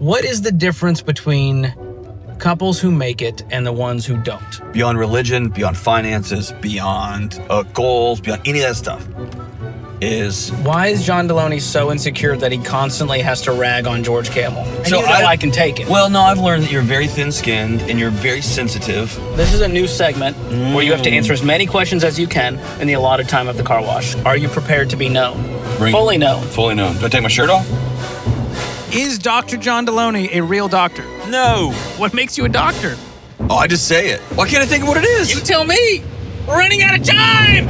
What is the difference between couples who make it and the ones who don't? Beyond religion, beyond finances, beyond goals, beyond any of that stuff is... Why is John Delony so insecure that he constantly has to rag on George Kamel? So I can take it. Well, no, I've learned that you're very thin-skinned and you're very sensitive. This is a new segment where you have to answer as many questions as you can in the allotted time of the car wash. Are you prepared to be known? Fully known. Fully known. Do I take my shirt off? Is Dr. John Delony a real doctor? No. What makes you a doctor? Oh, I just say it. Why can't I think of what it is? You tell me. We're running out of time.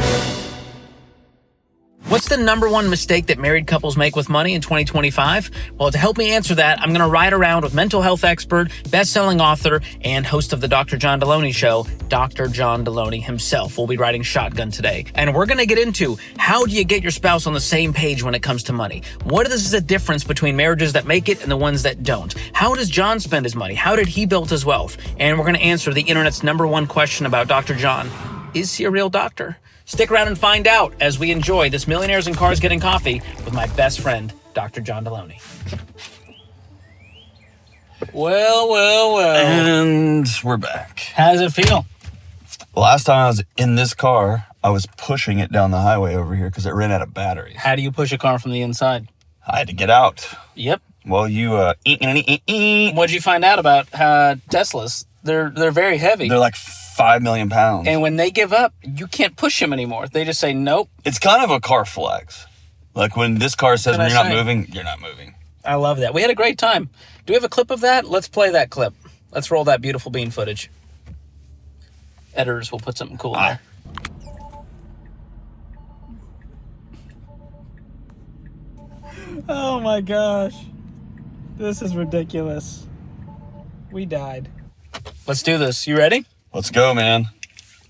What's the number one mistake that married couples make with money in 2025? Well, to help me answer that, I'm going to ride around with mental health expert, best-selling author, and host of the Dr. John Delony Show, Dr. John Delony himself. We'll be riding shotgun today. And we're going to get into how do you get your spouse on the same page when it comes to money? What is the difference between marriages that make it and the ones that don't? How does John spend his money? How did he build his wealth? And we're going to answer the internet's number one question about Dr. John. Is he a real doctor? Stick around and find out as we enjoy this Millionaires in Cars Getting Coffee with my best friend, Dr. John Delony. Well. And we're back. How does it feel? Last time I was in this car, I was pushing it down the highway over here because it ran out of batteries. How do you push a car from the inside? I had to get out. Yep. Well, you, What'd you find out about Teslas? They're very heavy. They're like 5 million pounds. And when they give up, you can't push them anymore. They just say, nope. It's kind of a car flex. Like when this car says when you're not moving, you're not moving. I love that. We had a great time. Do we have a clip of that? Let's play that clip. Let's roll that beautiful bean footage. Editors will put something cool in there. Oh my gosh. This is ridiculous. We died. Let's do this. You ready? Let's go, man.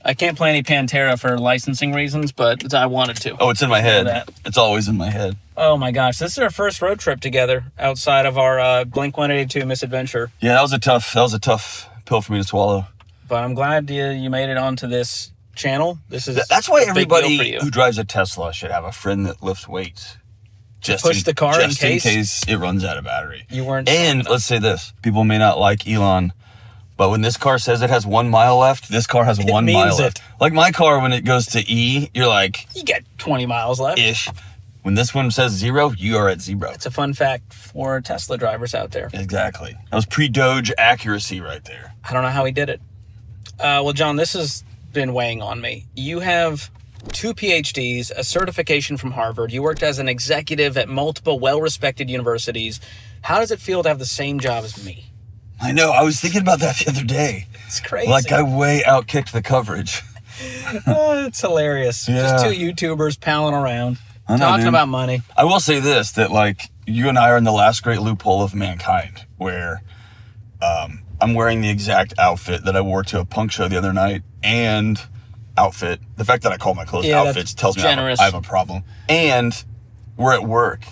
I can't play any Pantera for licensing reasons, but I wanted to. Oh, it's in my head. It's always in my head. Oh my gosh, this is our first road trip together outside of our Blink-182 misadventure. Yeah, that was a tough pill for me to swallow. But I'm glad you made it onto this channel. That's why everybody who drives a Tesla should have a friend that lifts weights. Just push the car in case it runs out of battery. You weren't. And let's say this: people may not like Elon, but when this car says it has 1 mile left, this car has 1 mile left. Like my car, when it goes to E, you're like, you get 20 miles left. Ish. When this one says 0, you are at 0. It's a fun fact for Tesla drivers out there. Exactly. That was pre-Doge accuracy right there. I don't know how he did it. Well, John, this has been weighing on me. You have 2 PhDs, a certification from Harvard. You worked as an executive at multiple well-respected universities. How does it feel to have the same job as me? I know. I was thinking about that the other day. It's crazy. Like I way outkicked the coverage. It's hilarious. Yeah. Just 2 YouTubers palling around, talking about money. I will say this, that like you and I are in the last great loophole of mankind where I'm wearing the exact outfit that I wore to a punk show the other night and outfit. The fact that I call my clothes outfits tells me I have a problem. And we're at work.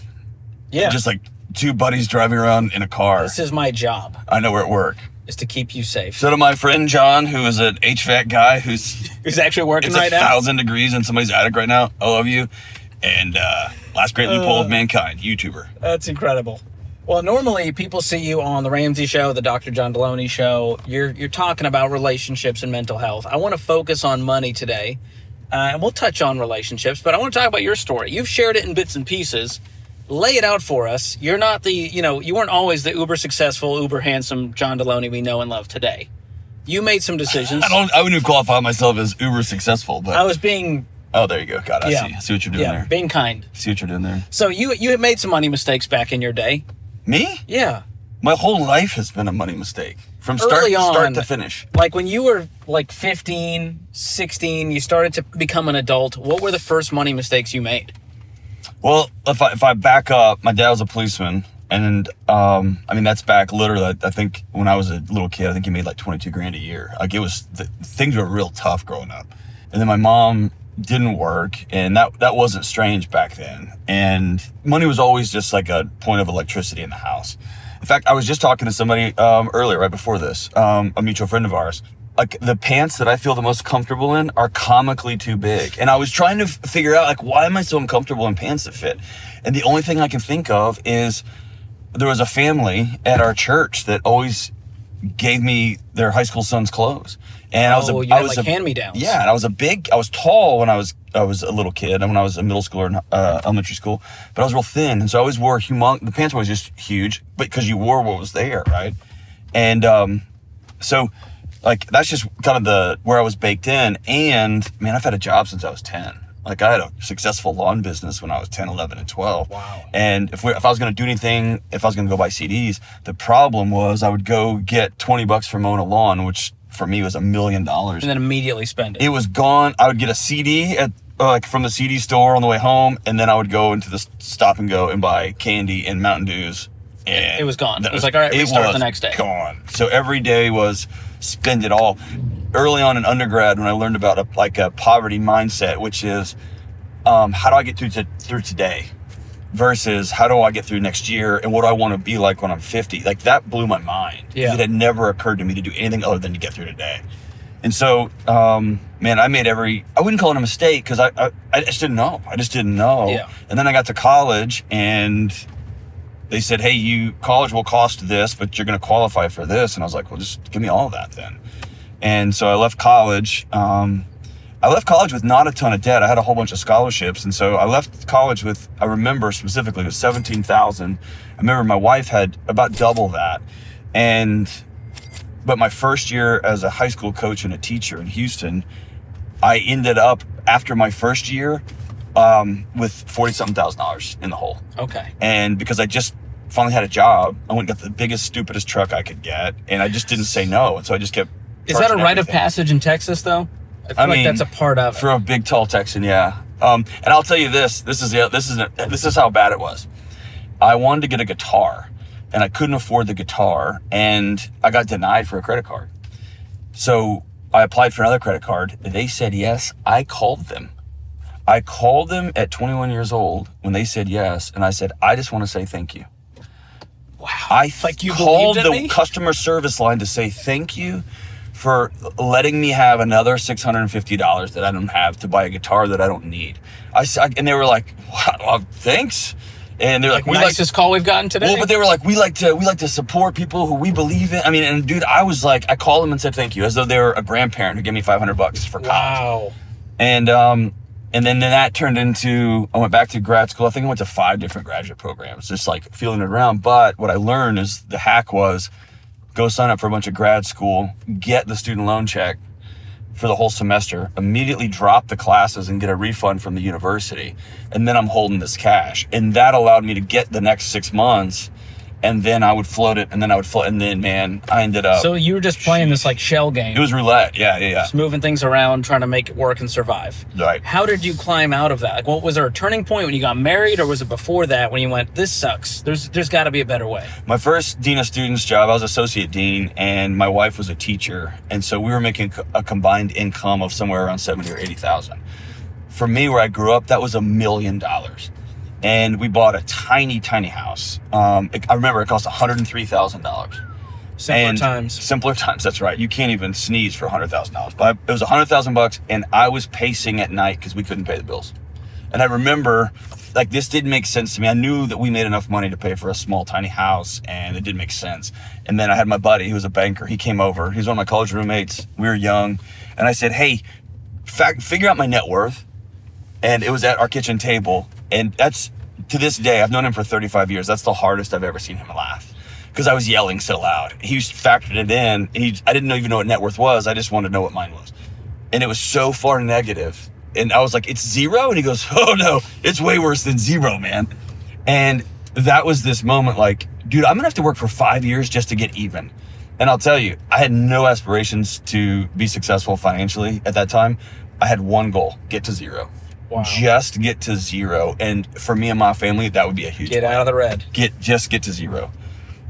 Yeah. Just like 2 buddies driving around in a car. This is my job. I know we're at work. Is to keep you safe. So to my friend John, who is an HVAC guy who's actually working right now. It's 1,000 degrees in somebody's attic right now. I love you. And last great loophole of mankind, YouTuber. That's incredible. Well, normally people see you on the Ramsey Show, the Dr. John Delony Show. You're talking about relationships and mental health. I want to focus on money today, and we'll touch on relationships, but I want to talk about your story. You've shared it in bits and pieces. Lay it out for us. You're not you weren't always the uber successful, uber handsome John Delony we know and love today. You made some decisions. I wouldn't even qualify myself as uber successful, but I was being... Oh, there you go. God, I see what you're doing there. Being kind. See what you're doing there. So you had made some money mistakes back in your day. Me? Yeah. My whole life has been a money mistake. From start to finish. Like when you were like 15, 16, you started to become an adult. What were the first money mistakes you made? Well, if I back up, my dad was a policeman. And, that's back literally, I think when I was a little kid, I think he made like 22 grand a year. Like things were real tough growing up. And then my mom didn't work, and that wasn't strange back then. And money was always just like a point of electricity in the house. In fact, I was just talking to somebody earlier, right before this, a mutual friend of ours. Like the pants that I feel the most comfortable in are comically too big. And I was trying to figure out, like, why am I so uncomfortable in pants that fit? And the only thing I can think of is there was a family at our church that always gave me their high school son's clothes. And I was hand-me-downs. Yeah, and I was tall when I was a little kid, and when I was a middle schooler in elementary school, but I was real thin, and so I always wore the pants were always just huge, but because you wore what was there, right? And so like that's just kind of where I was baked in. And man, I've had a job since I was 10. Like I had a successful lawn business when I was 10, 11, and 12. Wow. And if I was going to do anything, if I was going to go buy CDs, the problem was I would go get $20 for mowing a lawn, which for me was $1 million. And then immediately spend it. It was gone. I would get a CD from the CD store on the way home, and then I would go into the Stop and Go and buy candy and Mountain Dews. And it was gone. It was like, all right, restart the next day. Gone. So every day was spend it all. Early on in undergrad, when I learned about a poverty mindset, which is how do I get through today versus how do I get through next year, and what do I want to be like when I'm 50? Like that blew my mind. Yeah. It had never occurred to me to do anything other than to get through today. And so, man, I wouldn't call it a mistake because I just didn't know. Yeah. And then I got to college and they said, hey, college will cost this, but you're going to qualify for this. And I was like, well, just give me all of that then. And so I left college. I left college with not a ton of debt. I had a whole bunch of scholarships. And so I left college with, I remember specifically, it was $17,000. I remember my wife had about double that. But my first year as a high school coach and a teacher in Houston, I ended up, after my first year, with $40,000 in the hole. Okay. And because I just finally had a job, I went and got the biggest, stupidest truck I could get, and I just didn't say no. And so I just kept. Is that a rite of passage in Texas, though? I feel like that's a part of it. For a big, tall Texan, yeah. And I'll tell you this is how bad it was. I wanted to get a guitar, and I couldn't afford the guitar, and I got denied for a credit card. So I applied for another credit card. They said yes. I called them at 21 years old when they said yes, and I said, I just want to say thank you. Wow. I called the me? customer service line to say thank you for letting me have another $650 that I don't have to buy a guitar that I don't need. And they were like, wow, thanks. And they're like, nicest call we've gotten today. Well, but they were like, we like to support people who we believe in. I mean, and dude, I was like, I called them and said thank you as though they were a grandparent who gave me $500 for college. Wow. And then that turned into, I went back to grad school. I think I went to 5 different graduate programs, just like feeling it around. But what I learned is the hack was go sign up for a bunch of grad school, get the student loan check for the whole semester, immediately drop the classes and get a refund from the university. And then I'm holding this cash. And that allowed me to get the next 6 months. And then I would float it, and then, man, I ended up. So you were just playing this like shell game. It was roulette, yeah. Just moving things around, trying to make it work and survive. Right. How did you climb out of that? Like, what was there a turning point when you got married, or was it before that when you went, this sucks? There's got to be a better way. My first dean of students job, I was associate dean, and my wife was a teacher, and so we were making a combined income of somewhere around $70,000 or $80,000. For me, where I grew up, that was $1 million. And we bought a tiny, tiny house. I remember it cost $103,000. Simpler times, that's right. You can't even sneeze for $100,000. But it was $100,000, and I was pacing at night because we couldn't pay the bills. And I remember, like, this didn't make sense to me. I knew that we made enough money to pay for a small, tiny house, and it didn't make sense. And then I had my buddy, he was a banker. He came over. He was one of my college roommates. We were young. And I said, hey, figure out my net worth. And it was at our kitchen table. And that's, to this day, I've known him for 35 years. That's the hardest I've ever seen him laugh. Because I was yelling so loud. He factored it in. I didn't even know what net worth was. I just wanted to know what mine was. And it was so far negative. And I was like, it's 0? And he goes, oh no, it's way worse than 0, man. And that was this moment like, dude, I'm gonna have to work for 5 years just to get even. And I'll tell you, I had no aspirations to be successful financially at that time. I had one goal, get to 0. Wow. Just get to 0. And for me and my family, that would be a huge Get out of the red. Just get to 0.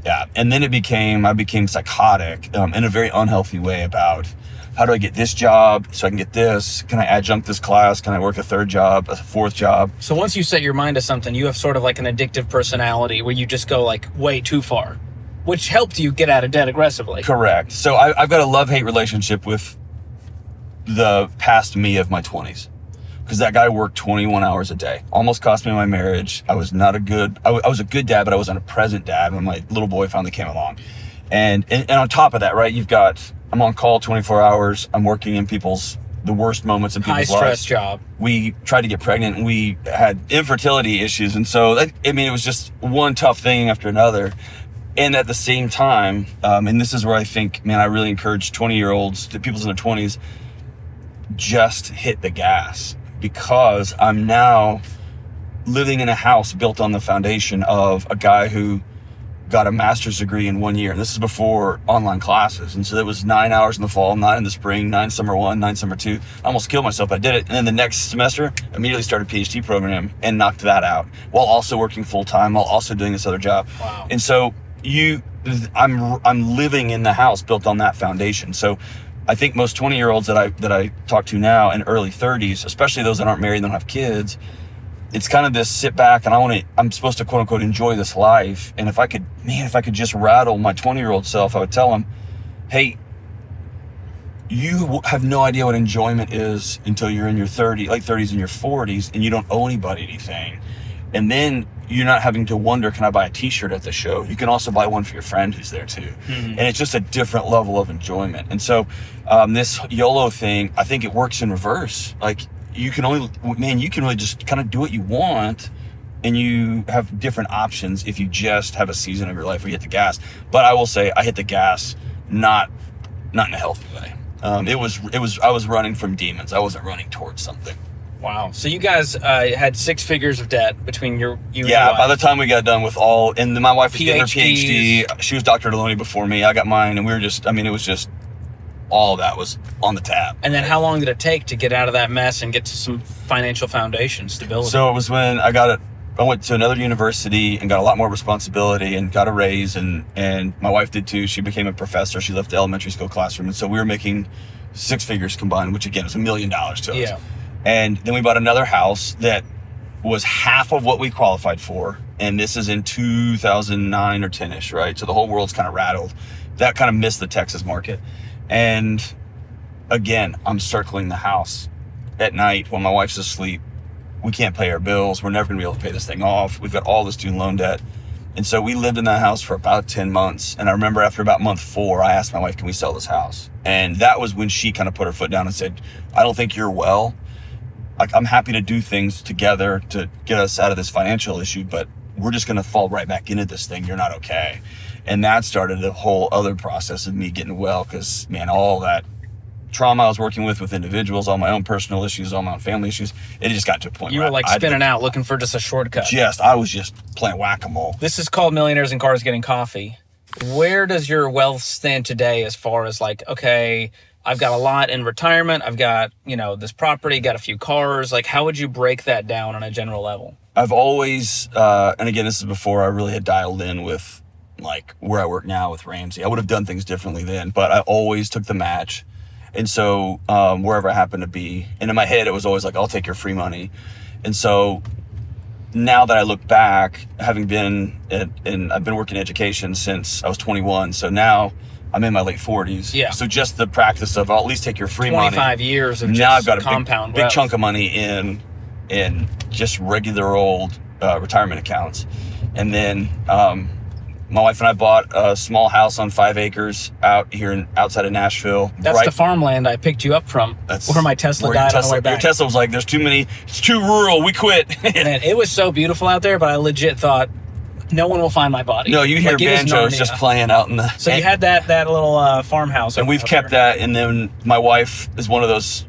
Yeah. And then I became psychotic in a very unhealthy way about how do I get this job so I can get this? Can I adjunct this class? Can I work a 3rd job, a 4th job? So once you set your mind to something, you have sort of like an addictive personality where you just go like way too far, which helped you get out of debt aggressively. Correct. So I've got a love-hate relationship with the past me of my 20s. because that guy worked 21 hours a day. Almost cost me my marriage. I was not a good, I was a good dad, but I wasn't a present dad when my little boy finally came along. And on top of that, right, I'm on call 24 hours. I'm working in the worst moments in people's lives. High stress job. We tried to get pregnant and we had infertility issues. And so, it was just one tough thing after another. And at the same time, and this is where I think, man, I really encourage 20-year-olds, people in their 20s, just hit the gas, because I'm now living in a house built on the foundation of a guy who got a master's degree in 1 year. And this is before online classes. And so it was 9 hours in the fall, 9 in the spring, 9 summer 1, 9 summer 2. I almost killed myself. I did it. And then the next semester, immediately started a PhD program and knocked that out while also working full time, while also doing this other job. Wow. And so I'm living in the house built on that foundation. So I think most 20-year-olds that I talk to now in early 30s, especially those that aren't married and don't have kids, it's kind of this sit back and I'm supposed to quote unquote enjoy this life. And if I could just rattle my 20-year-old self, I would tell him, hey, you have no idea what enjoyment is until you're in your 30s and your 40s, and you don't owe anybody anything. And then you're not having to wonder, can I buy a t-shirt at the show? You can also buy one for your friend who's there too. Mm-hmm. And it's just a different level of enjoyment. And so this YOLO thing, I think it works in reverse. Like you can really just kind of do what you want, and you have different options if you just have a season of your life where you hit the gas. But I will say I hit the gas not in a healthy way. I was running from demons. I wasn't running towards something. Wow. So you guys had 6 figures of debt between you and your wife. Yeah, by the time we got done with and my wife was getting her PhD. She was Dr. Delony before me. I got mine, and we were just, it was just, all of that was on the tab. And then how long did it take to get out of that mess and get to some financial foundation stability? So it was when I went to another university and got a lot more responsibility and got a raise, and my wife did too. She became a professor. She left the elementary school classroom. And so we were making 6 figures combined, which again is $1 million to us. Yeah. And then we bought another house that was half of what we qualified for. And this is in 2009 or 10-ish, right? So the whole world's kind of rattled. That kind of missed the Texas market. And again, I'm circling the house at night when my wife's asleep. We can't pay our bills. We're never going to be able to pay this thing off. We've got all this student loan debt. And so we lived in that house for about 10 months. And I remember after about month 4, I asked my wife, can we sell this house? And that was when she kind of put her foot down and said, I don't think you're well. Like, I'm happy to do things together to get us out of this financial issue, but we're just going to fall right back into this thing. You're not okay. And that started a whole other process of me getting well, because, man, all that trauma I was working with individuals, all my own personal issues, all my own family issues, it just got to a point you where were spinning out looking for just a shortcut. I was just playing whack-a-mole. This is called Millionaires in Cars Getting Coffee. Where does your wealth stand today as far as okay, I've got a lot in retirement, I've got, this property, got a few cars. How would you break that down on a general level? I've always, and again, this is before I really had dialed in with where I work now with Ramsey. I would have done things differently then, but I always took the match. And so wherever I happened to be, and in my head, it was always I'll take your free money. And so now that I look back, having been I've been working in education since I was 21. So now I'm in my late 40s. Yeah. So just the practice of I'll at least take your free 25 money. years of now just I've got a compound big chunk of money in just regular old retirement accounts. And then my wife and I bought a small house on 5 acres out here outside of Nashville. That's the farmland I picked you up from. That's where my Tesla died on the way back. Your Tesla was there's too many, it's too rural, we quit. Man, it was so beautiful out there, but I legit thought, no one will find my body. No, you hear banjos just playing out in the... So you had that little farmhouse. And we've kept that, and then my wife is one of those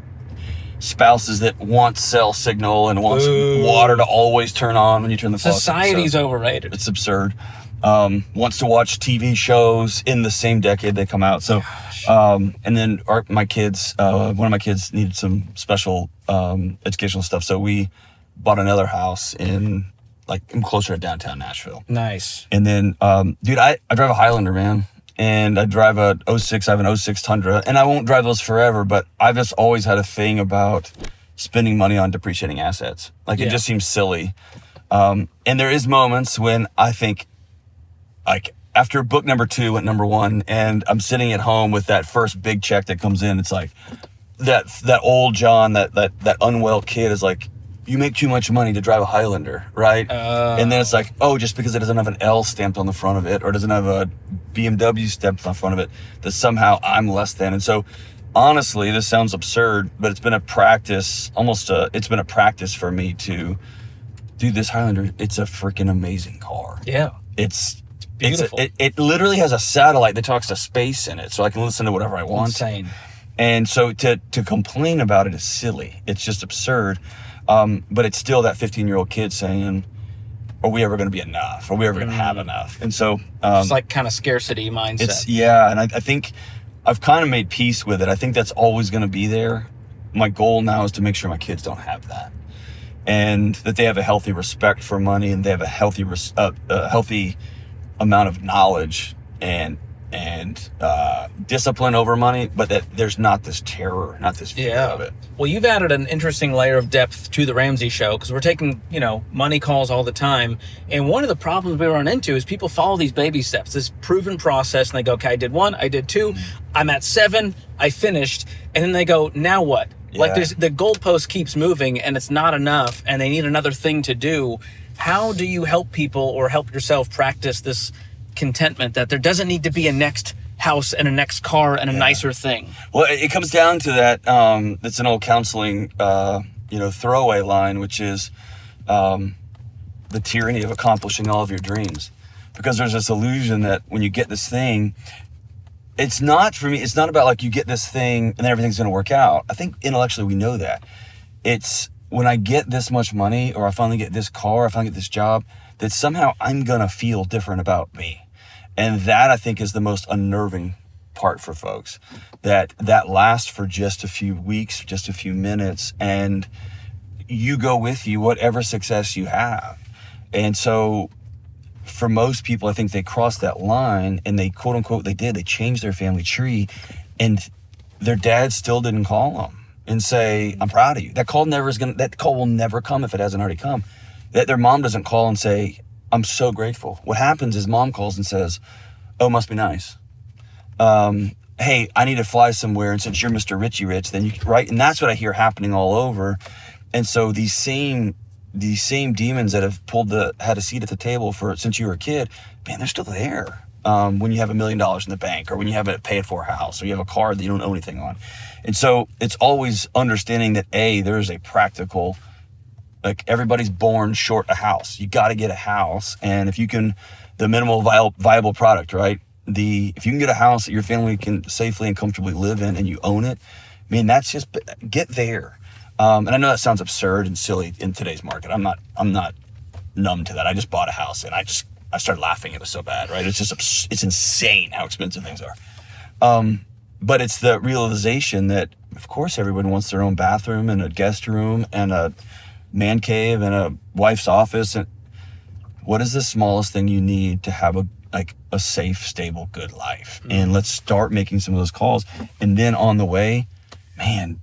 spouses that wants cell signal and wants water to always turn on when you turn the faucet. Society's overrated. It's absurd. Wants to watch TV shows in the same decade they come out. So, and then my kids, one of my kids needed some special educational stuff. So we bought another house in I'm closer to downtown Nashville. Nice. And then, dude, I drive a Highlander, man. And I drive a 06, I have an 06 Tundra. And I won't drive those forever, but I've just always had a thing about spending money on depreciating assets. It just seems silly. And there is moments when I think, after book number 2 went number 1, and I'm sitting at home with that first big check that comes in, it's that old John, that unwell kid is like, you make too much money to drive a Highlander, right? And then it's like, oh, just because it doesn't have an L stamped on the front of it or doesn't have a BMW stamped on the front of it, that somehow I'm less than. And so, honestly, this sounds absurd, but it's been a practice, it's been a practice for me to do this Highlander. It's a freaking amazing car. Yeah. It's beautiful. It literally has a satellite that talks to space in it, so I can listen to whatever I want. Insane. And so to complain about it is silly. It's just absurd. But it's still that 15-year-old kid saying, are we ever going to be enough? Are we ever going to have enough? And so... it's like kind of scarcity mindset. And I think I've kind of made peace with it. I think that's always going to be there. My goal now is to make sure my kids don't have that. And that they have a healthy respect for money and they have a healthy amount of knowledge and discipline over money, but that there's not this terror, not this fear of it. Well, you've added an interesting layer of depth to the Ramsey show because we're taking, money calls all the time. And one of the problems we run into is people follow these baby steps, this proven process, and they go, okay, I did 1, I did 2, I'm at 7, I finished. And then they go, now what? Yeah. Like the goalpost keeps moving and it's not enough and they need another thing to do. How do you help people or help yourself practice this contentment that there doesn't need to be a next house and a next car and a nicer thing? Well, it comes down to that. It's an old counseling, throwaway line, which is the tyranny of accomplishing all of your dreams. Because there's this illusion that when you get this thing, it's not about like you get this thing and then everything's going to work out. I think intellectually we know that. It's when I get this much money or I finally get this car, I finally get this job, that somehow I'm going to feel different about me. And that, I think, is the most unnerving part for folks. That lasts for just a few weeks, just a few minutes, and you go with you whatever success you have. And so for most people, I think they cross that line and they, quote unquote, they changed their family tree, and their dad still didn't call them and say, I'm proud of you. That call will never come if it hasn't already come. That their mom doesn't call and say, I'm so grateful. What happens is mom calls and says, oh, must be nice. Hey, I need to fly somewhere, and since you're Mr. Richie Rich, then you right. And that's what I hear happening all over. And so these same demons that have had a seat at the table since you were a kid, man, they're still there. When you have $1 million in the bank, or when you have a paid for house, or you have a car that you don't owe anything on. And so it's always understanding that there is a practical. Like, everybody's born short a house. You got to get a house. And if you can, the minimal viable product, right? If you can get a house that your family can safely and comfortably live in and you own it, man, that's just, get there. And I know that sounds absurd and silly in today's market. I'm not numb to that. I just bought a house and I started laughing. It was so bad, right? It's insane how expensive things are. But it's the realization that, of course, everyone wants their own bathroom and a guest room and a man cave and a wife's office. And what is the smallest thing you need to have a safe, stable, good life? Mm-hmm. And let's start making some of those calls. And then on the way, man,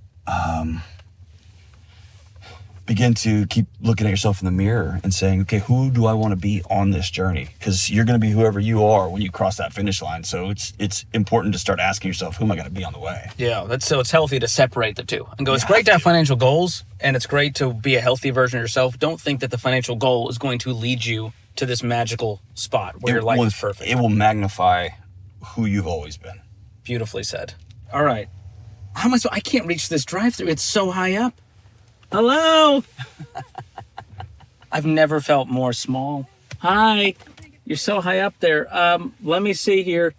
begin to keep looking at yourself in the mirror and saying, okay, who do I want to be on this journey? Because you're going to be whoever you are when you cross that finish line. So it's important to start asking yourself, who am I going to be on the way? Yeah, so it's healthy to separate the two and go, it's great to have financial goals and it's great to be a healthy version of yourself. Don't think that the financial goal is going to lead you to this magical spot where your life is perfect. It will magnify who you've always been. Beautifully said. All right. I can't reach this drive-thru. It's so high up. Hello. I've never felt more small. Hi. You're so high up there. Let me see here.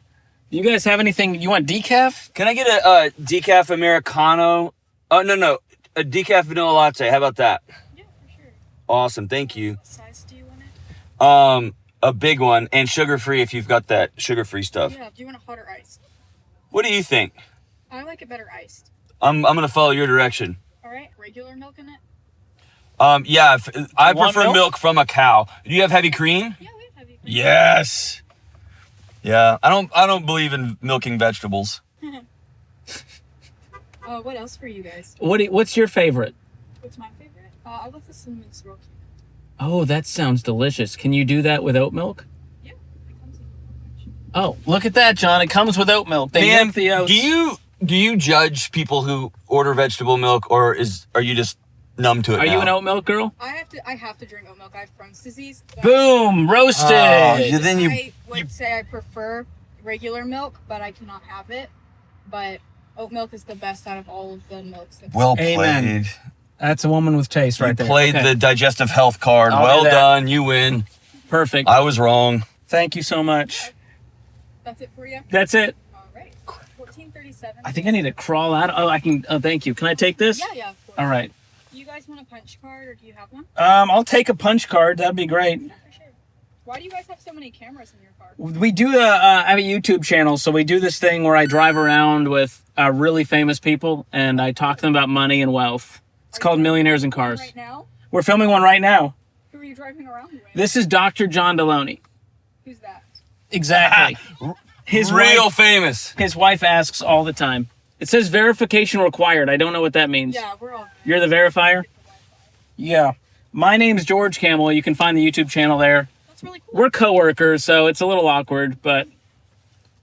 Do you guys have anything? You want decaf? Can I get a decaf Americano? Oh, no. A decaf vanilla latte. How about that? Yeah, for sure. Awesome. Thank you. What size do you want it? A big one, and sugar-free if you've got that sugar-free stuff. Yeah, do you want it hot or iced? What do you think? I like it better iced. I'm going to follow your direction. All right, regular milk in it? Yeah, I prefer milk from a cow. Do you have heavy cream? Yeah, we have heavy cream. Yes. Yeah, I don't believe in milking vegetables. What else for you guys? What's your favorite? What's my favorite? I love the cinnamon swirl cake. Oh, that sounds delicious. Can you do that with oat milk? Yeah, it comes with oat milk. Oh, look at that, John. It comes with oat milk. They milk the oats. Do you judge people who order vegetable milk, or are you just numb to it Are now? you an oat milk girl? I have to drink oat milk. I have Crohn's disease. but Boom, roasted. I would say I prefer regular milk, but I cannot have it. But oat milk is the best out of all of the milks. Well played. Amen. That's a woman with taste right there. You played the digestive health card. I'll well do that. done. You win. Perfect. I was wrong. Thank you so much. That's it for you? That's it. All right. 1437. I think I need to crawl out. Oh, I can. Oh, thank you. Can I take this? Yeah, of course. All right. Do you guys want a punch card, or do you have one? I'll take a punch card. That'd be great. Yeah, for sure. Why do you guys have so many cameras in your car? We do. I have a YouTube channel, so we do this thing where I drive around with really famous people and I talk to them about money and wealth. It's called Millionaires and Cars. Right now? We're filming one right now. Who are you driving around with? This is Dr. John Delony. Who's that? Exactly. His Real wife, famous. His wife asks all the time. It says verification required. I don't know what that means. Yeah, we're all. You're the verifier? Yeah. My name's George Kamel. You can find the YouTube channel there. That's really cool. We're coworkers, so it's a little awkward, but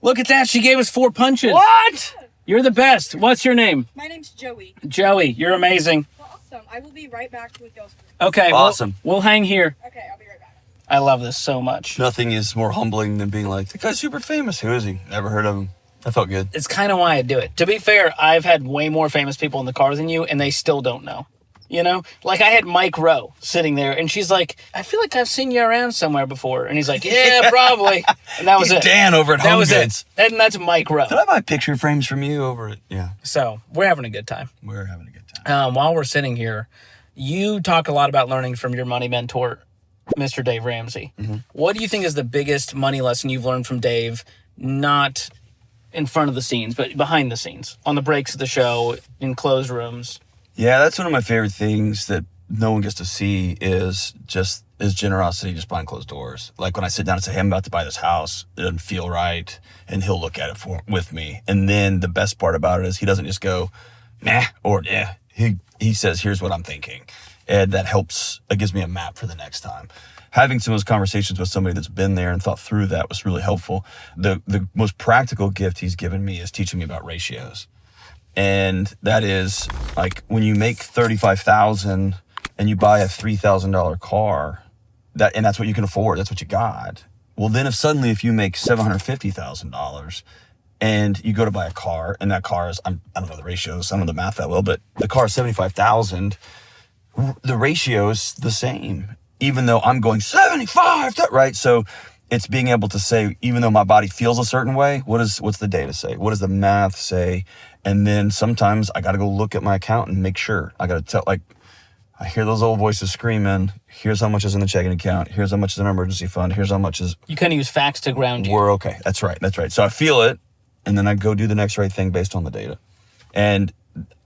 look at that. She gave us 4 punches. What? You're the best. What's your name? My name's Joey. Joey. You're amazing. Well, awesome. I will be right back with y'all's food. Okay. Awesome. We'll hang here. Okay, I'll be right back. I love this so much. Nothing is more humbling than being like, that guy's super famous. Who is he? Never heard of him. That felt good. It's kind of why I do it. To be fair, I've had way more famous people in the car than you, and they still don't know. You know? Like, I had Mike Rowe sitting there, and she's like, I feel like I've seen you around somewhere before. And he's like, yeah, probably. And that was He's it. Dan over at That Home was Goods. it. And that's Mike Rowe. Did I buy picture frames from you over it? Yeah. So, we're having a good time. We're having a good time. While we're sitting here, you talk a lot about learning from your money mentor, Mr. Dave Ramsey. Mm-hmm. What do you think is the biggest money lesson you've learned from Dave, not in front of the scenes, but behind the scenes, on the breaks of the show, in closed rooms? Yeah, that's one of my favorite things that no one gets to see is just his generosity just behind closed doors. Like when I sit down and say, hey, I'm about to buy this house, it doesn't feel right, and he'll look at it with me. And then the best part about it is he doesn't just go, nah, or yeah. He says, here's what I'm thinking. And that helps, it gives me a map for the next time. Having some of those conversations with somebody that's been there and thought through that was really helpful. The most practical gift he's given me is teaching me about ratios. And that is like when you make $35,000 and you buy a $3,000 car, and that's what you can afford, that's what you got. Well, then if you make $750,000 and you go to buy a car, and that car is, I don't know the ratios, I don't know the math that well, but the car is $75,000, the ratio is the same, even though I'm going 75, right? So it's being able to say, even though my body feels a certain way, what's the data say? What does the math say? And then sometimes I got to go look at my account and make sure. I got to tell, like, I hear those old voices screaming, here's how much is in the checking account, here's how much is in an emergency fund, here's how much is... You kind of use facts to ground you. We're okay. That's right. So I feel it, and then I go do the next right thing based on the data. And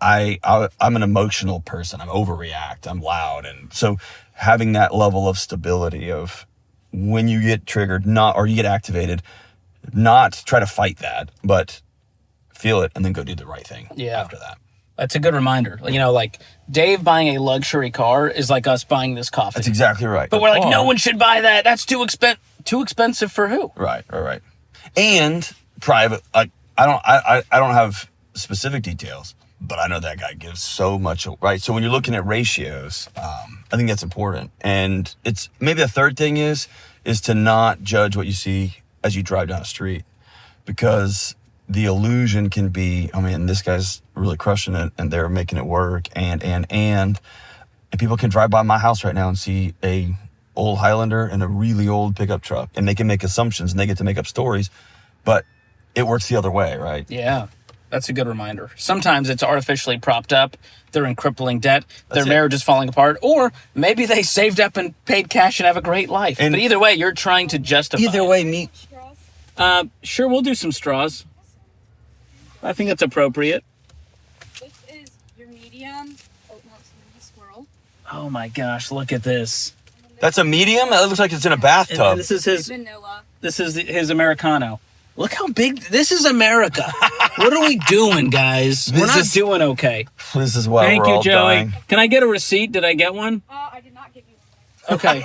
I'm an emotional person. I'm overreact. I'm loud. And so having that level of stability of when you get triggered, or you get activated, not try to fight that, but feel it and then go do the right thing after that. That's a good reminder. You know, like Dave buying a luxury car is like us buying this coffee. That's exactly right. But we're like, no one should buy that. That's too expensive for who? Right. And private, like I don't have specific details, but I know that guy gives so much, right? So when you're looking at ratios, I think that's important. And it's maybe the third thing is to not judge what you see as you drive down the street, because the illusion can be, I mean, this guy's really crushing it and they're making it work, and people can drive by my house right now and see a old Highlander and a really old pickup truck, and they can make assumptions and they get to make up stories, but it works the other way, right? Yeah, that's a good reminder. Sometimes it's artificially propped up. They're in crippling debt. Their marriage is falling apart. Or maybe they saved up and paid cash and have a great life. But either way, you're trying to justify me. Straws? Sure, we'll do some straws. I think that's appropriate. This is your medium oat milk cinnamon swirl. Oh my gosh, look at this. That's a medium? That looks like it's in a bathtub. And this is his Vanilla. This is his Americano. Look how big, this is America. What are we doing, guys? We're not doing okay. This is why Thank we're you, all Joey. dying. Can I get a receipt? Did I get one? I did not give you one. Okay.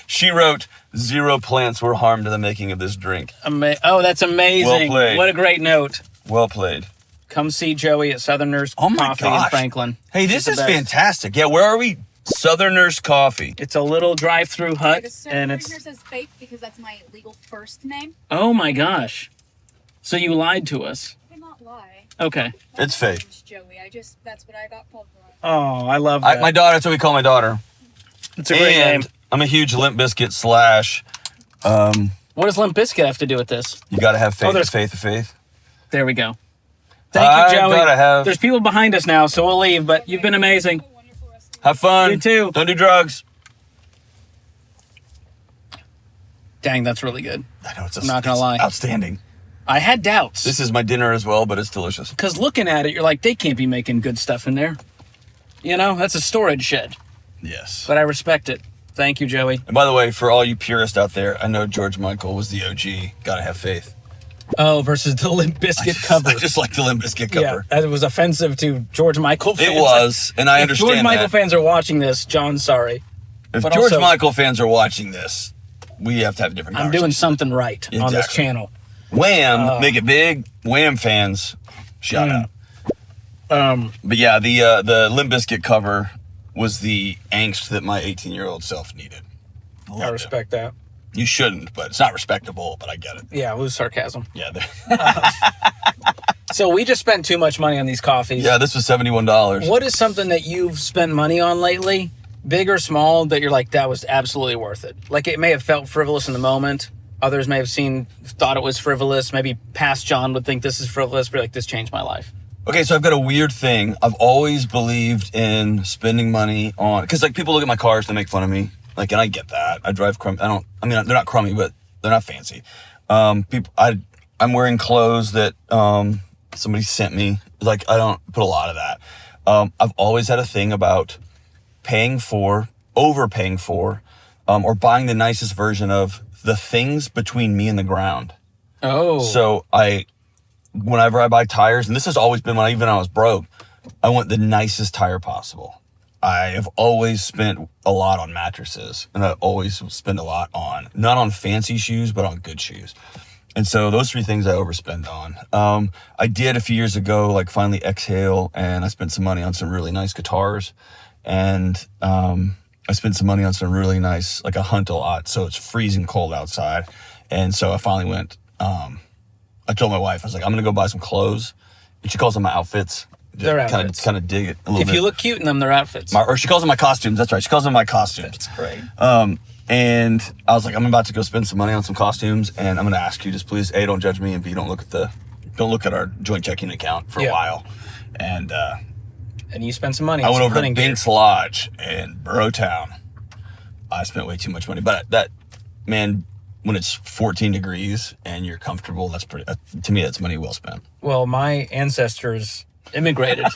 She wrote, 0 plants were harmed in the making of this drink. Oh, that's amazing. Well played. What a great note. Well played. Come see Joey at Southerners Oh my Coffee in gosh. Franklin. Hey, She's this the is best. fantastic. Yeah, where are we? Southerners Coffee. It's a little drive-through hut, The server and here it's... says fake because that's my legal first name. Oh my gosh. So you lied to us. I did not lie. Okay. It's fake. It's Joey. That's what I got called for. Oh, I love that. My daughter, that's what we call my daughter. It's a great name. I'm a huge Limp Bizkit / What does Limp Bizkit have to do with this? you gotta have faith, there's- faith. There we go. Thank you, Joey. Gotta have. There's people behind us now, so we'll leave, but you've been amazing. Have a wonderful rest of the Have fun. You too. Don't do drugs. Dang, that's really good. I know, I'm not gonna lie. Outstanding. I had doubts. This is my dinner as well, but it's delicious. Because looking at it, you're like, they can't be making good stuff in there. You know, that's a storage shed. Yes. But I respect it. Thank you, Joey. And by the way, for all you purists out there, I know George Michael was the OG. Gotta have faith. Oh, versus the Limp Bizkit cover. I just like the Limp Bizkit cover. Yeah, that was offensive to George Michael fans. It was, and I If understand George Michael that. fans are watching this, John, sorry. If but George also- Michael fans are watching this, we have to have a different I'm conversation. doing something right on this Exactly. channel. Wham! Make it big. Wham fans, shout out. But yeah, the Limp Bizkit cover was the angst that my 18-year-old self needed. I Loved respect that. it. You shouldn't, but it's not respectable. But I get it. Yeah, it was sarcasm. Yeah, So we just spent too much money on these coffees. yeah. This was $71. What is something that you've spent money on lately, big or small, that you're like, that was absolutely worth it? Like, it may have felt frivolous in the moment. Others may have thought it was frivolous. Maybe past John would think this is frivolous, but like, this changed my life. Okay, so I've got a weird thing. I've always believed in spending money on, because like people look at my cars, they make fun of me. Like, and I get that. I drive crummy. They're not crummy, but they're not fancy. I'm wearing clothes that somebody sent me. Like, I don't put a lot of that. I've always had a thing about overpaying for, or buying the nicest version of the things between me and the ground. Oh. So whenever I buy tires, and this has always been even when I was broke, I want the nicest tire possible. I have always spent a lot on mattresses, and I always spend a lot not on fancy shoes, but on good shoes. And so those 3 things I overspend on. I did a few years ago, like finally exhale, and I spent some money on some really nice guitars. And I spent some money on some really nice, like I hunt a lot, so it's freezing cold outside. And so I finally went, I told my wife, I was like, I'm going to go buy some clothes. And she calls them my outfits. They're outfits. Kind of dig it a little bit. If you look cute in them, they're outfits. Or she calls them my costumes. That's right. She calls them my costumes. That's great. And I was like, I'm about to go spend some money on some costumes, and I'm going to ask you, just please, A, don't judge me, and B, don't look at our joint checking account for a while. And you spend some money. I went over to hunting gear. Binks Lodge in Burrowtown. I spent way too much money, but that, man, when it's 14 degrees and you're comfortable, that's to me, that's money well spent. Well, my ancestors immigrated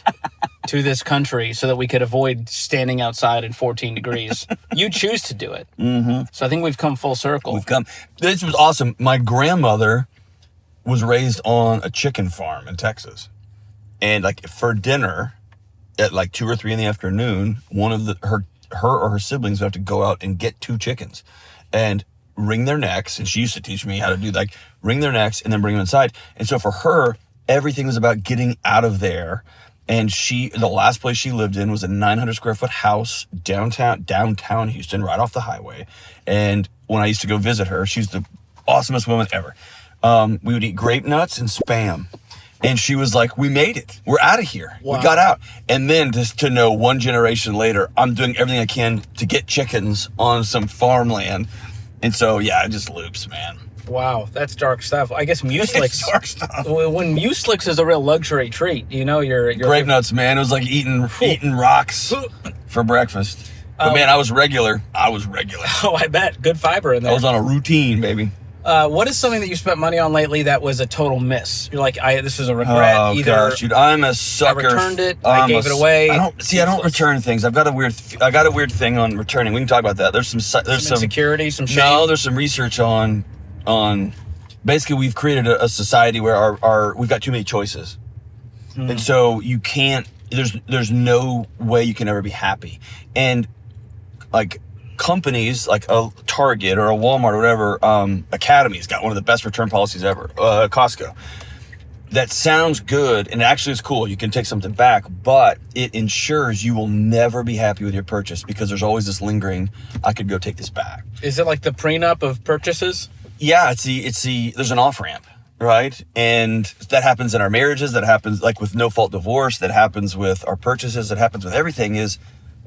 to this country so that we could avoid standing outside in 14 degrees. You choose to do it. Mm-hmm. So I think we've come full circle. This was awesome. My grandmother was raised on a chicken farm in Texas. And like for dinner at like 2 or 3 in the afternoon, one of her or her siblings would have to go out and get 2 chickens and wring their necks. And she used to teach me how to do wring their necks and then bring them inside. And so for her, everything was about getting out of there. And the last place she lived in was a 900 square foot house downtown Houston, right off the highway. And when I used to go visit her, she's the awesomest woman ever. We would eat grape nuts and Spam. And she was like, we made it. We're out of here. Wow. We got out. And then just to know 1 generation later, I'm doing everything I can to get chickens on some farmland. And so, yeah, it just loops, man. Wow, that's dark stuff. I guess muesli. It's dark stuff. When muesli is a real luxury treat, you know, you're Grape nuts, man. It was like eating rocks for breakfast. But man, I was regular. Oh, I bet. Good fiber in there. I was on a routine, baby. What is something that you spent money on lately that was a total miss? You're like, this is a regret. Oh, Either gosh, dude, I'm a sucker. I returned it, I gave it away. I don't return things. I got a weird thing on returning. We can talk about that. There's some insecurity, some shame. No, there's some research on basically we've created a society where we've got too many choices. And so you can't, there's no way you can ever be happy. And like companies like a Target or a Walmart or whatever, Academy's got one of the best return policies ever, Costco. that sounds good, and actually is cool. You can take something back, but it ensures you will never be happy with your purchase because there's always this lingering, I could go take this back. Is it like the prenup of purchases? Yeah, there's an off-ramp, right? And that happens in our marriages, that happens like with no-fault divorce, that happens with our purchases, that happens with everything is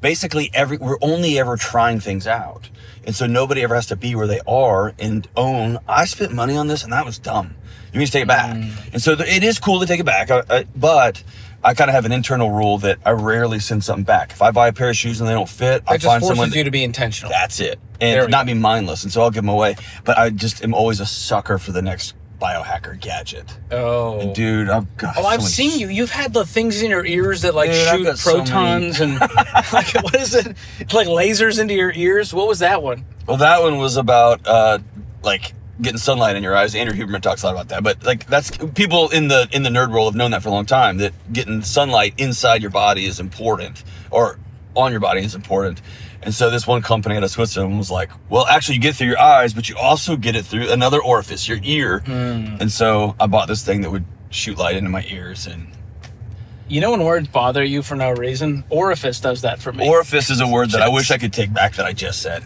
basically we're only ever trying things out. And so nobody ever has to be where they are and own, I spent money on this and that was dumb. You need to take it back. And so it is cool to take it back, but I kind of have an internal rule that I rarely send something back. If I buy a pair of shoes and they don't fit, I find someone. It forces you to be intentional. That's it. And not be mindless. And so I'll give them away. But I just am always a sucker for the next biohacker gadget. Oh. And dude, I've seen you. You've had the things in your ears that shoot protons and like, what is it? Like lasers into your ears? What was that one? Well, that one was about getting sunlight in your eyes. Andrew Huberman talks a lot about that, but like that's people in the nerd world have known that for a long time, that getting sunlight inside your body is important, or on your body is important. And so this one company out of Switzerland was like, well, actually you get it through your eyes, but you also get it through another orifice, your ear. And so I bought this thing that would shoot light into my ears. And you know when words bother you for no reason? Orifice does that for me. Orifice is a word that I wish I could take back that I just said.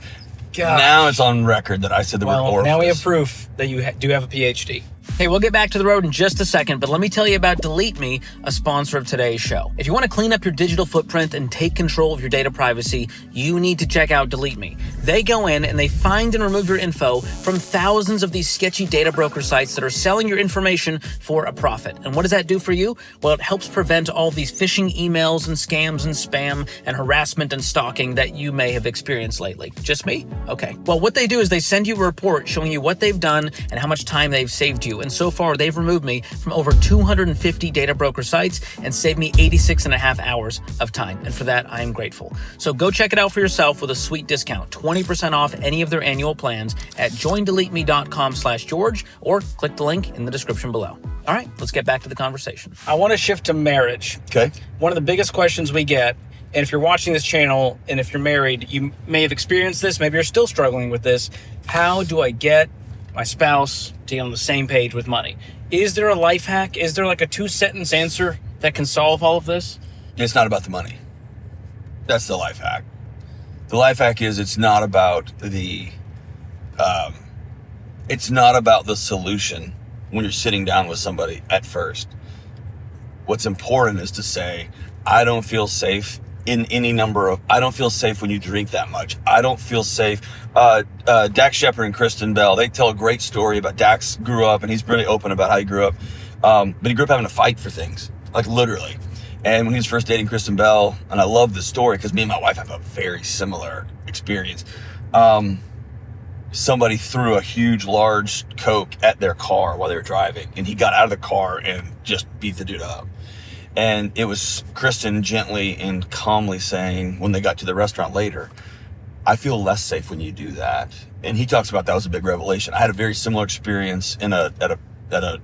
Gosh. Now it's on record that I said the word orifice. Now we have proof that you do have a PhD. Hey, we'll get back to the road in just a second, but let me tell you about Delete Me, a sponsor of today's show. If you want to clean up your digital footprint and take control of your data privacy, you need to check out Delete Me. They go in and they find and remove your info from thousands of these sketchy data broker sites that are selling your information for a profit. And what does that do for you? Well, it helps prevent all these phishing emails and scams and spam and harassment and stalking that you may have experienced lately. Just me? Okay. Well, what they do is they send you a report showing you what they've done and how much time they've saved you. And so far, they've removed me from over 250 data broker sites and saved me 86.5 hours of time. And for that, I am grateful. So go check it out for yourself with a sweet discount, 20% off any of their annual plans at joindeleteme.com/George, or click the link in the description below. All right, let's get back to the conversation. I want to shift to marriage. Okay. One of the biggest questions we get, and if you're watching this channel and if you're married, you may have experienced this, maybe you're still struggling with this. How do I get my spouse to get on the same page with money? Is there a life hack? Is there like a 2-sentence answer that can solve all of this? It's not about the money. That's the life hack. The life hack is it's not about the solution when you're sitting down with somebody at first. What's important is to say, I don't feel safe in any number of, I don't feel safe when you drink that much. I don't feel safe. Dax Shepard and Kristen Bell, they tell a great story about Dax grew up, and he's really open about how he grew up. But he grew up having to fight for things, like literally. And when he was first dating Kristen Bell, and I love this story because me and my wife have a very similar experience. Somebody threw a huge, large Coke at their car while they were driving, and he got out of the car and just beat the dude up. And it was Kristen gently and calmly saying, when they got to the restaurant later, I feel less safe when you do that. And he talks about that was a big revelation. I had a very similar experience at a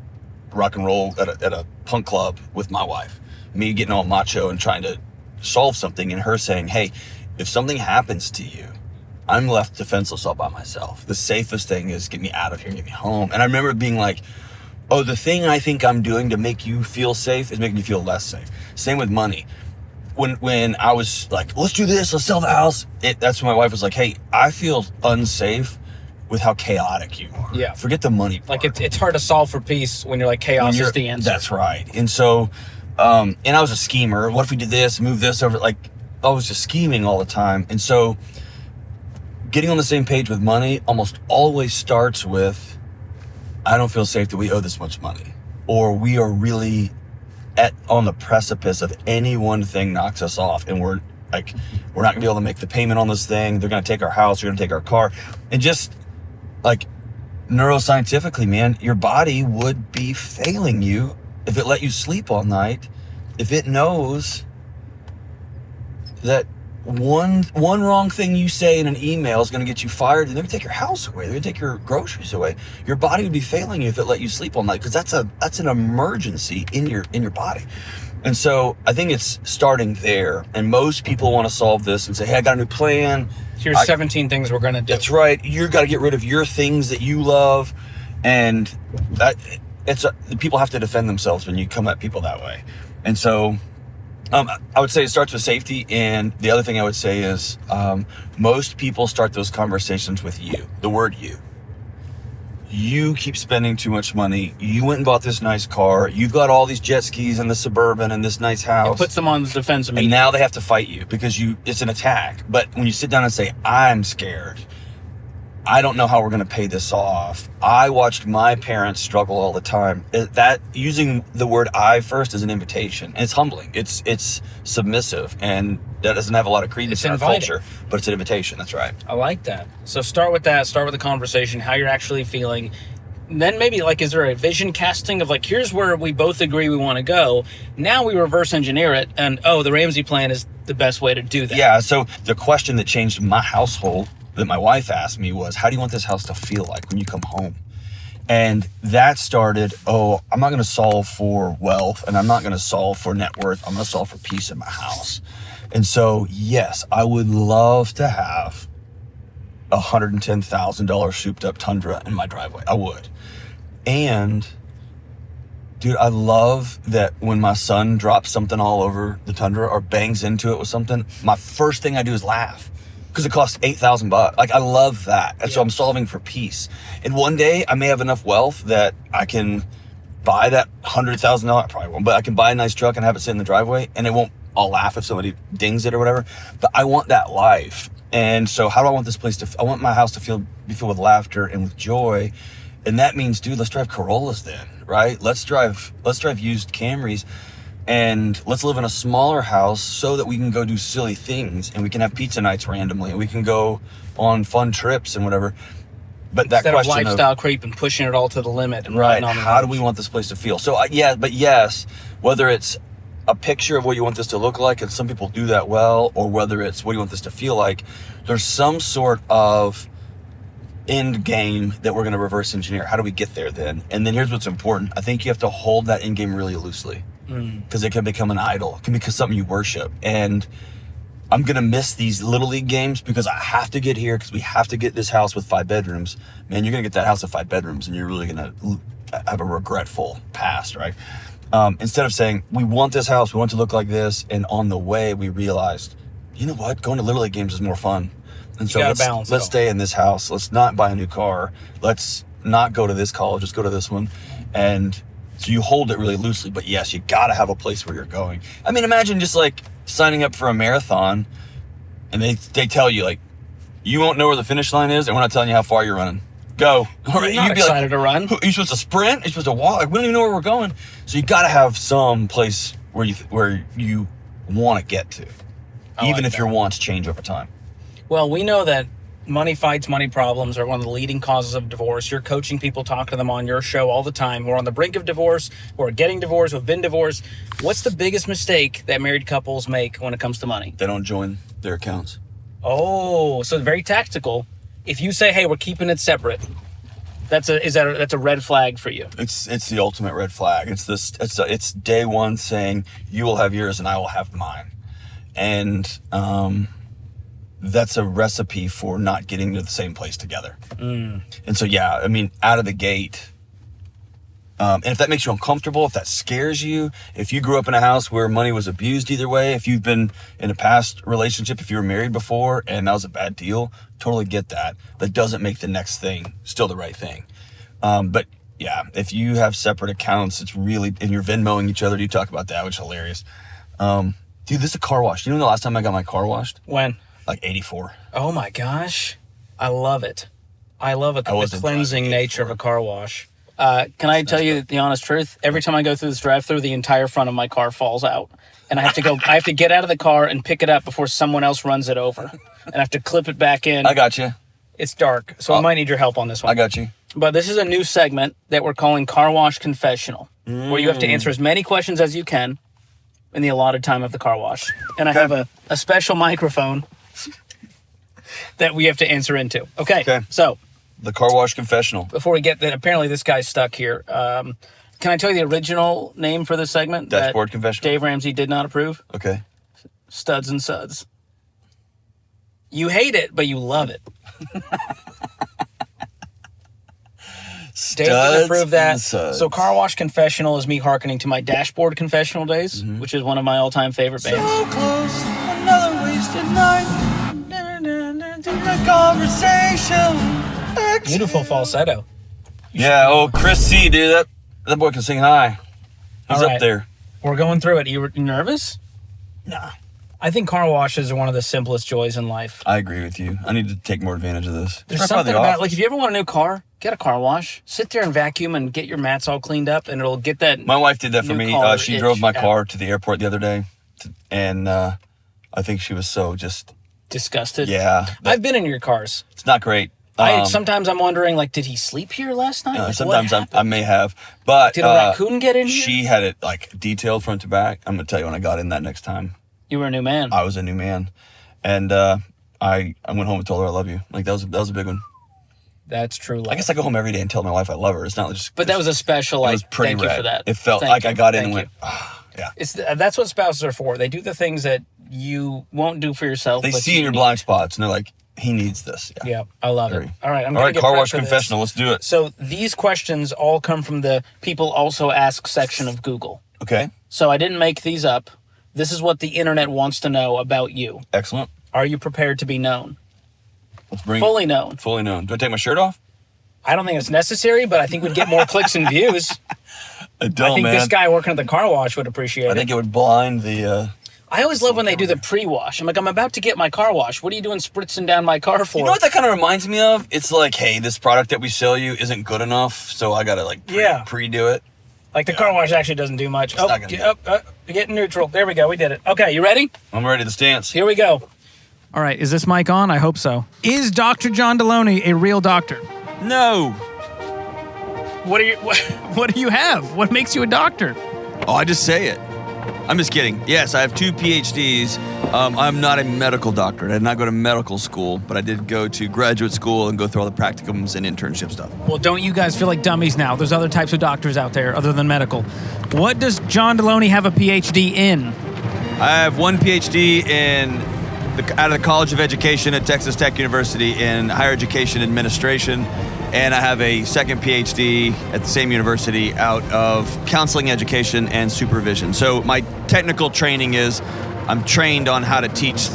rock and roll, at a punk club with my wife. Me getting all macho and trying to solve something, and her saying, hey, if something happens to you, I'm left defenseless all by myself. The safest thing is get me out of here and get me home. And I remember being like, oh, the thing I think I'm doing to make you feel safe is making you feel less safe. Same with money. When I was like, let's do this, let's sell the house, that's when my wife was like, hey, I feel unsafe with how chaotic you are. Yeah. Forget the money part. Like it's hard to solve for peace when you're like chaos is the answer. That's right. And so, and I was a schemer. What if we did this, move this over? Like, I was just scheming all the time. And so getting on the same page with money almost always starts with, I don't feel safe that we owe this much money, or we are really on the precipice of any one thing knocks us off, and we're not gonna be able to make the payment on this thing. They're gonna take our house, they're gonna take our car. And just like neuroscientifically, man, your body would be failing you if it let you sleep all night, if it knows that one wrong thing you say in an email is going to get you fired, and they're going to take your house away, they're going to take your groceries away. Your body would be failing you if it let you sleep all night, because that's an emergency in your body. And so I think it's starting there, and most people want to solve this and say, hey, I got a new plan, here's 17 things we're going to do. That's right. You got to get rid of your things that you love, and that people have to defend themselves when you come at people that way. And so I would say it starts with safety. And the other thing I would say is most people start those conversations with you, the word you. You keep spending too much money. You went and bought this nice car. You've got all these jet skis and the Suburban and this nice house. It puts them on the defensive. And now they have to fight you because it's an attack. But when you sit down and say, I'm scared, I don't know how we're going to pay this off. I watched my parents struggle all the time. That using the word I first is an invitation. And it's humbling. It's submissive. And that doesn't have a lot of credence in our culture, but it's an invitation. That's right. I like that. So start with that. Start with the conversation, how you're actually feeling. And then maybe like, is there a vision casting of like, here's where we both agree we want to go. Now we reverse engineer it. And the Ramsey plan is the best way to do that. Yeah. So the question that changed my household that my wife asked me was, how do you want this house to feel like when you come home? And that started, I'm not going to solve for wealth and I'm not going to solve for net worth. I'm going to solve for peace in my house. And so, yes, I would love to have a $110,000 souped up Tundra in my driveway. I would. And dude, I love that when my son drops something all over the Tundra or bangs into it with something, my first thing I do is laugh. Because it costs $8,000. Like, I love that. And so I'm solving for peace. And one day I may have enough wealth that I can buy that $100,000. I probably won't, but I can buy a nice truck and have it sit in the driveway and I'll laugh if somebody dings it or whatever. But I want that life. And so how do I want this place I want my house to be filled with laughter and with joy. And that means, dude, let's drive Corollas then, right? Let's drive used Camrys. And let's live in a smaller house so that we can go do silly things and we can have pizza nights randomly and we can go on fun trips and whatever. But that Instead question of lifestyle creep and pushing it all to the limit. And right, how do we want this place to feel? So yes, whether it's a picture of what you want this to look like, and some people do that well, or whether it's what do you want this to feel like, there's some sort of end game that we're going to reverse engineer. How do we get there then? And then here's what's important. I think you have to hold that end game really loosely. Because it can become an idol. It can become something you worship. And I'm going to miss these Little League games because I have to get here because we have to get this house with 5 bedrooms. Man, you're going to get that house with 5 bedrooms and you're really going to have a regretful past, right? Instead of saying, we want this house, we want it to look like this. And on the way, we realized, you know what? Going to Little League games is more fun. And so let's stay in this house. Let's not buy a new car. Let's not go to this college. Let's go to this one. And so you hold it really loosely, but yes, you got to have a place where you're going. I mean, imagine just like signing up for a marathon and they tell you like, you won't know where the finish line is and we're not telling you how far you're running. Go. You're not excited to run. Are you supposed to sprint? Are you supposed to walk? We don't even know where we're going. So you got to have some place where you want to get to, even if your wants change over time. Well, we know that money fights, money problems are one of the leading causes of divorce. You're coaching people, talking to them on your show all the time. We're on the brink of divorce, or getting divorced, we've been divorced. What's the biggest mistake that married couples make when it comes to money? They don't join their accounts. Oh, so very tactical. If you say, hey, we're keeping it separate, that's a red flag for you. It's the ultimate red flag. It's day one saying you will have yours and I will have mine. And that's a recipe for not getting to the same place together. And so, yeah, I mean, out of the gate, and if that makes you uncomfortable, if that scares you, if you grew up in a house where money was abused either way, if you've been in a past relationship, if you were married before and that was a bad deal, totally get that. That doesn't make the next thing still the right thing. But yeah, if you have separate accounts, it's really, and you're Venmoing each other, you talk about that, which is hilarious. Dude, this is a car wash. You know the last time I got my car washed? When? Like 84. Oh my gosh. I love it. I love the cleansing nature of a car wash. Can I tell you the honest truth? Every time I go through this drive-thru, the entire front of my car falls out. And I have to get out of the car and pick it up before someone else runs it over. And I have to clip it back in. I got you. It's dark, so I might need your help on this one. I got you. But this is a new segment that we're calling Car Wash Confessional, where you have to answer as many questions as you can in the allotted time of the car wash. And I have a special microphone that we have to answer into. Okay. So the car wash confessional. Before we get that, apparently this guy's stuck here. Can I tell you the original name for this segment? Dashboard confessional. Dave Ramsey did not approve. Okay. Studs and Suds. You hate it, but you love it. State can approve that. Suds. So Car Wash Confessional is me hearkening to my Dashboard Confessional days, which is one of my all-time favorite bands. So close, another wasted night. Conversation. Beautiful falsetto. Yeah, Chris C, dude, that boy can sing high. He's All right. up there. We're going through it. You nervous? Nah. I think car washes are one of the simplest joys in life. I agree with you. I need to take more advantage of this. There's something about, like, if you ever want a new car, get a car wash. Sit there and vacuum and get your mats all cleaned up, and it'll get that. My wife did that for me. She drove my car to the airport the other day, and I think she was so just disgusted. Yeah. I've been in your cars. It's not great. Sometimes I'm wondering, like, did he sleep here last night? Like, sometimes I may have, but did a raccoon get in here? She had it like detailed front to back. I'm gonna tell you when I got in that next time. You were a new man. I was a new man, and I went home and told her I love you. Like that was a big one. That's true love. I guess I go home every day and tell my wife I love her. It's not just. But that was a special. Like, it was pretty thank rad. you for that. It felt like I got in and went, yeah. That's what spouses are for. They do the things that you won't do for yourself. They see in your blind spots and they're like, he needs this. Yeah, I love it. All right, Car Wash Confessional. Let's do it. So these questions all come from the People Also Ask section of Google. Okay. So I didn't make these up. This is what the internet wants to know about you. Excellent. Are you prepared to be known? Let's bring Fully known. Fully known. Do I take my shirt off? I don't think it's necessary, but I think we'd get more clicks and views. I think this guy working at the car wash would appreciate it. I think it would blind the... I always love when they do the pre-wash. I'm like, I'm about to get my car wash. What are you doing spritzing down my car for? You know what that kind of reminds me of? It's like, hey, this product that we sell you isn't good enough, so I got to like pre-do it. Like the car wash actually doesn't do much. Get neutral. There we go. We did it. Okay, you ready? I'm ready to stance. Here we go. All right, is this mic on? I hope so. Is Dr. John Delony a real doctor? No. What do you have? What makes you a doctor? Oh, I just say it. I'm just kidding. Yes, I have 2 PhDs. I'm not a medical doctor. I did not go to medical school, but I did go to graduate school and go through all the practicums and internship stuff. Well, don't you guys feel like dummies now? There's other types of doctors out there other than medical. What does John Delony have a PhD in? I have 1 PhD out of the College of Education at Texas Tech University in higher education administration. And I have a 2nd PhD at the same university out of counseling, education, and supervision. So my technical training is I'm trained on how to teach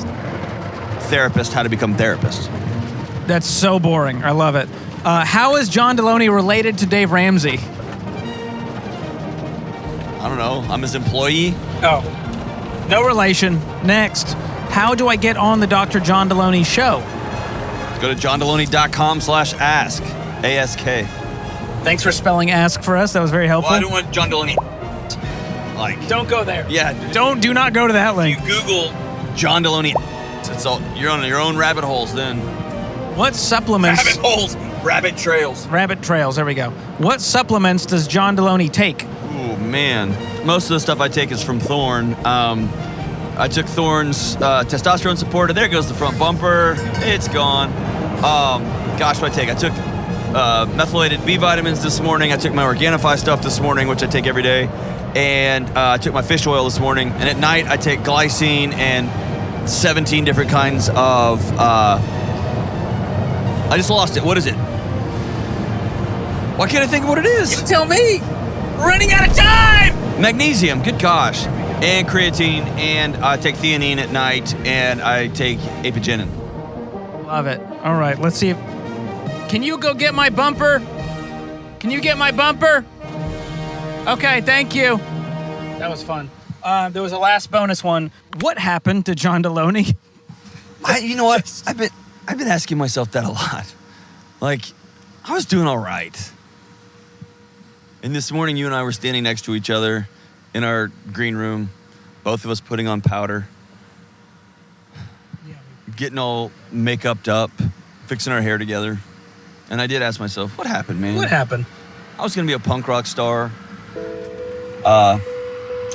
therapists how to become therapists. That's so boring. I love it. How is John Delony related to Dave Ramsey? I don't know. I'm his employee. Oh, no relation. Next. How do I get on the Dr. John Delony show? Go to johndelony.com/ask. A-S-K. Thanks for spelling ask for us. That was very helpful. Well, I don't want John Delony. Don't go there. Yeah. Do not go to that link. You Google John Delony. It's all, you're on your own rabbit holes then. What supplements? Rabbit holes. Rabbit trails. Rabbit trails. There we go. What supplements does John Delony take? Oh, man. Most of the stuff I take is from Thorne. I took Thorne's testosterone supporter. There goes the front bumper. It's gone. Gosh, what I take? I took methylated B vitamins this morning. I took my Organifi stuff this morning, which I take every day. And I took my fish oil this morning. And at night, I take glycine and 17 different kinds of... I just lost it. What is it? Why can't I think of what it is? You tell me. We're running out of time. Magnesium. Good gosh. And creatine. And I take theanine at night. And I take apigenin. Love it. All right, let's see if... Can you go get my bumper? Can you get my bumper? Okay, thank you. That was fun. There was a last bonus one. What happened to John Delony? You know what? I've been asking myself that a lot. Like, I was doing all right. And this morning, you and I were standing next to each other in our green room, both of us putting on powder, getting all make-upped up, fixing our hair together. And I did ask myself, what happened, man? What happened? I was going to be a punk rock star. I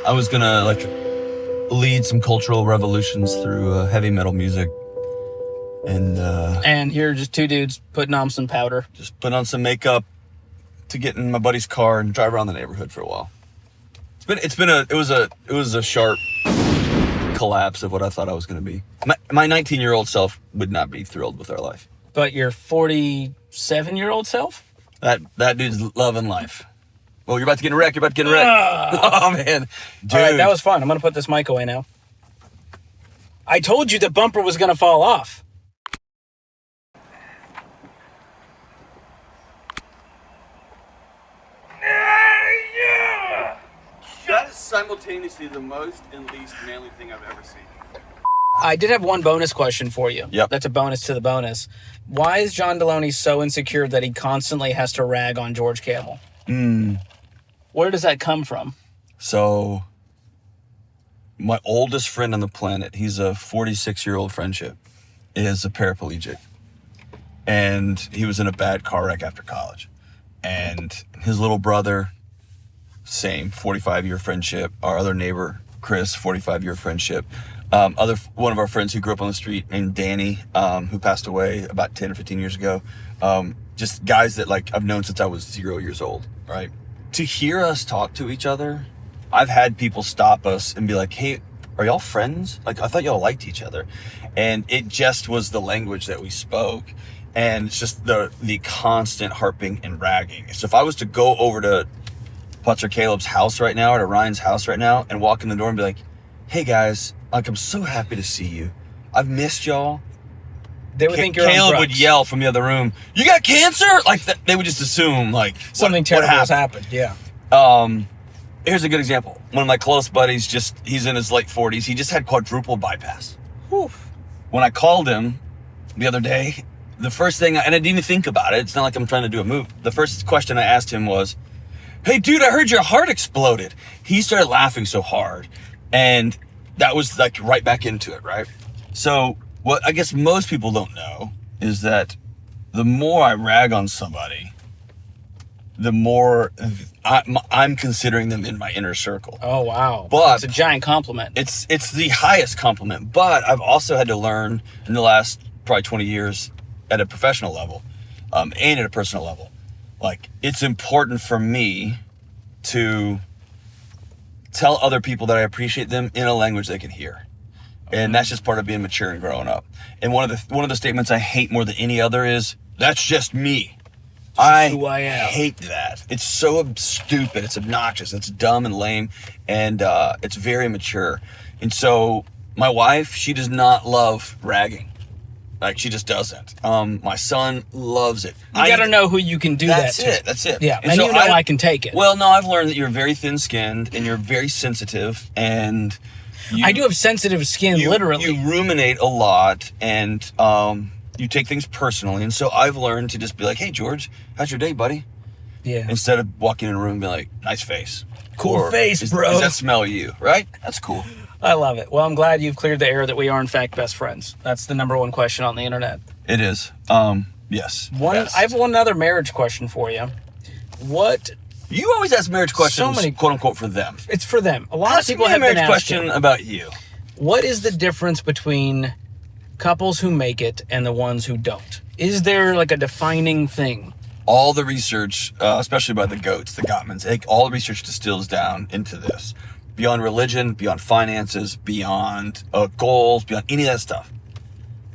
was going to lead some cultural revolutions through heavy metal music. And here are just 2 dudes putting on some powder. Just put on some makeup to get in my buddy's car and drive around the neighborhood for a while. It was a sharp collapse of what I thought I was going to be. My 19-year-old self would not be thrilled with our life. But your 47-year-old self? That dude's loving life. Oh, you're about to get in a wreck. Oh, man. Dude. All right, that was fun. I'm going to put this mic away now. I told you the bumper was going to fall off. That is simultaneously the most and least manly thing I've ever seen. I did have one bonus question for you. Yep. That's a bonus to the bonus. Why is John Delony so insecure that he constantly has to rag on George Kamel? Where does that come from? So, my oldest friend on the planet, he's a 46-year-old friendship, is a paraplegic. And he was in a bad car wreck after college. And his little brother, same, 45-year friendship. Our other neighbor, Chris, 45-year friendship. One of our friends who grew up on the street named Danny, who passed away about 10 or 15 years ago. Just guys that like I've known since I was 0 years old, right? To hear us talk to each other, I've had people stop us and be like, hey, are y'all friends? Like, I thought y'all liked each other. And it just was the language that we spoke. And it's just the constant harping and ragging. So if I was to go over to Putzer Caleb's house right now or to Ryan's house right now and walk in the door and be like, hey guys, like, I'm so happy to see you. I've missed y'all. They would think you're on Caleb drugs. would yell from the other room, you got cancer? Like, they would just assume, like, Something terrible has happened, yeah. Here's a good example. One of my close buddies, he's in his late 40s. He just had quadruple bypass. Whew. When I called him the other day, the first thing, and I didn't even think about it. It's not like I'm trying to do a move. The first question I asked him was, hey, dude, I heard your heart exploded. He started laughing so hard. And that was like right back into it, right? So what I guess most people don't know is that the more I rag on somebody, the more I'm considering them in my inner circle. Oh, wow. But it's a giant compliment. It's the highest compliment. But I've also had to learn in the last probably 20 years at a professional level and at a personal level. Like, it's important for me to tell other people that I appreciate them in a language they can hear. And that's just part of being mature and growing up. And one of the statements I hate more than any other is, that's just me. Who I am. Hate that. It's so stupid. It's obnoxious. It's dumb and lame. And it's very immature. And so my wife, she does not love ragging. Like, she just doesn't. My son loves it. You gotta know who you can do that to. That's it. Yeah, and so you know I can take it. Well, no, I've learned that you're very thin-skinned and you're very sensitive, and I do have sensitive skin, literally. You ruminate a lot, and you take things personally, and so I've learned to just be like, hey, George, how's your day, buddy? Yeah. Instead of walking in a room and be like, nice face. Cool face, bro. Does that smell you, right? That's cool. I love it. Well, I'm glad you've cleared the air that we are, in fact, best friends. That's the number one question on the internet. It is. Yes. I have one other marriage question for you. You always ask marriage questions, quote unquote, for them. It's for them. A lot of people have been asking. Ask me a marriage question about you. What is the difference between couples who make it and the ones who don't? Is there like a defining thing? All the research, especially by the Gottmans, all the research distills down into this. Beyond religion, beyond finances, beyond goals, beyond any of that stuff,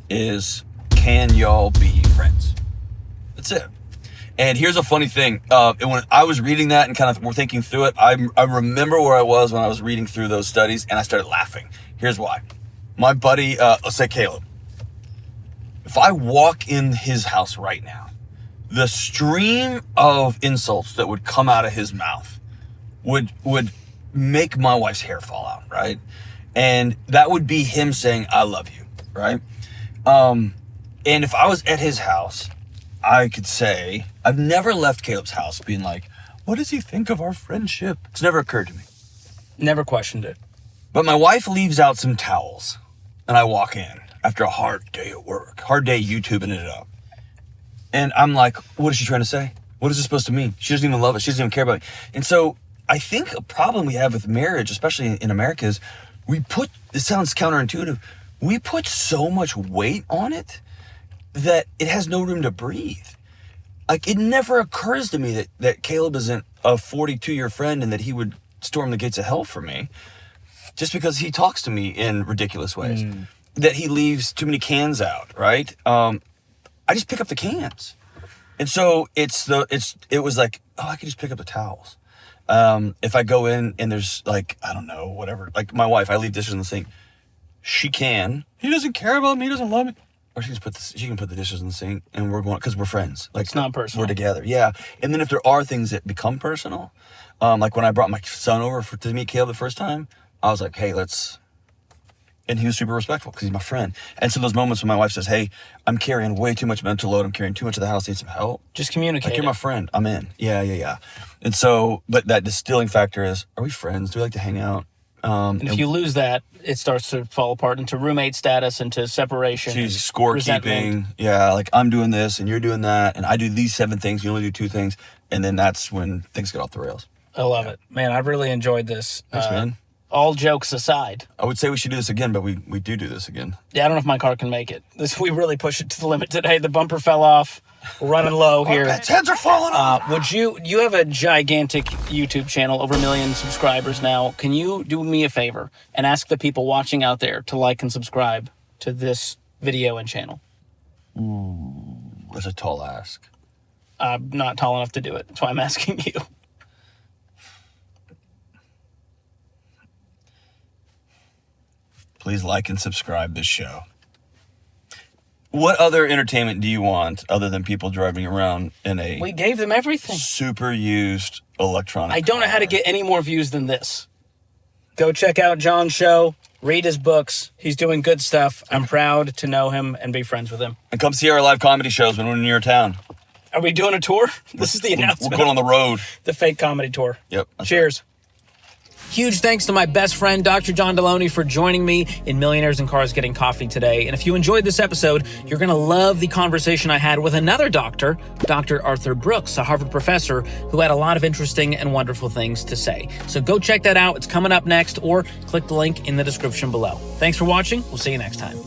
is can y'all be friends? That's it. And here's a funny thing. When I was reading that and kind of thinking through it, I remember where I was when I was reading through those studies, and I started laughing. Here's why. My buddy, let's say Caleb, if I walk in his house right now, the stream of insults that would come out of his mouth would make my wife's hair fall out, right? And that would be him saying, I love you, right? And if I was at his house, I could say, I've never left Caleb's house being like, what does he think of our friendship? It's never occurred to me. Never questioned it. But my wife leaves out some towels, and I walk in after a hard day at work, hard day YouTubing it up. And I'm like, what is she trying to say? What is this supposed to mean? She doesn't even love it. She doesn't even care about it. And so I think a problem we have with marriage, especially in America, is it sounds counterintuitive, we put so much weight on it that it has no room to breathe. Like, it never occurs to me that Caleb isn't a 42-year friend and that he would storm the gates of hell for me just because he talks to me in ridiculous ways. That he leaves too many cans out, right? I just pick up the cans. And so it was like, oh, I could just pick up the towels. If I go in and there's like, I don't know, whatever, like my wife, I leave dishes in the sink. She can. He doesn't care about me. He doesn't love me. Or she can put the dishes in the sink, and we're going, because we're friends. Like, it's not personal. We're together, yeah. And then if there are things that become personal, like when I brought my son over to meet Caleb the first time, I was like, hey, and he was super respectful because he's my friend. And so those moments when my wife says, hey, I'm carrying way too much mental load, I'm carrying too much of the house, need some help. Just communicate. Like, you're my friend, I'm in. Yeah. And so, but that distilling factor is, are we friends? Do we like to hang out? And if you lose that, it starts to fall apart into roommate status, into separation. She's scorekeeping. Yeah, like I'm doing this and you're doing that, and I do these 7 things, you only do 2 things, and then that's when things get off the rails. I love it. Man, I've really enjoyed this. Thanks, man. All jokes aside. I would say we should do this again, but we do this again. Yeah, I don't know if my car can make it. We really push it to the limit today. The bumper fell off. We're running low here. Our pets' heads are falling off. You have a gigantic YouTube channel, over 1 million subscribers now. Can you do me a favor and ask the people watching out there to like and subscribe to this video and channel? Ooh, that's a tall ask. I'm not tall enough to do it. That's why I'm asking you. Please like and subscribe this show. What other entertainment do you want other than people driving around in a... We gave them everything. Super used electronic I don't know how to get any more views than this. Go check out John's show. Read his books. He's doing good stuff. I'm proud to know him and be friends with him. And come see our live comedy shows when we're in your town. Are we doing a tour? This is the announcement. We're going on the road. The fake comedy tour. Yep. Cheers. Huge thanks to my best friend, Dr. John Delony, for joining me in Millionaires and Cars Getting Coffee today. And if you enjoyed this episode, you're going to love the conversation I had with another doctor, Dr. Arthur Brooks, a Harvard professor who had a lot of interesting and wonderful things to say. So go check that out. It's coming up next, or click the link in the description below. Thanks for watching. We'll see you next time.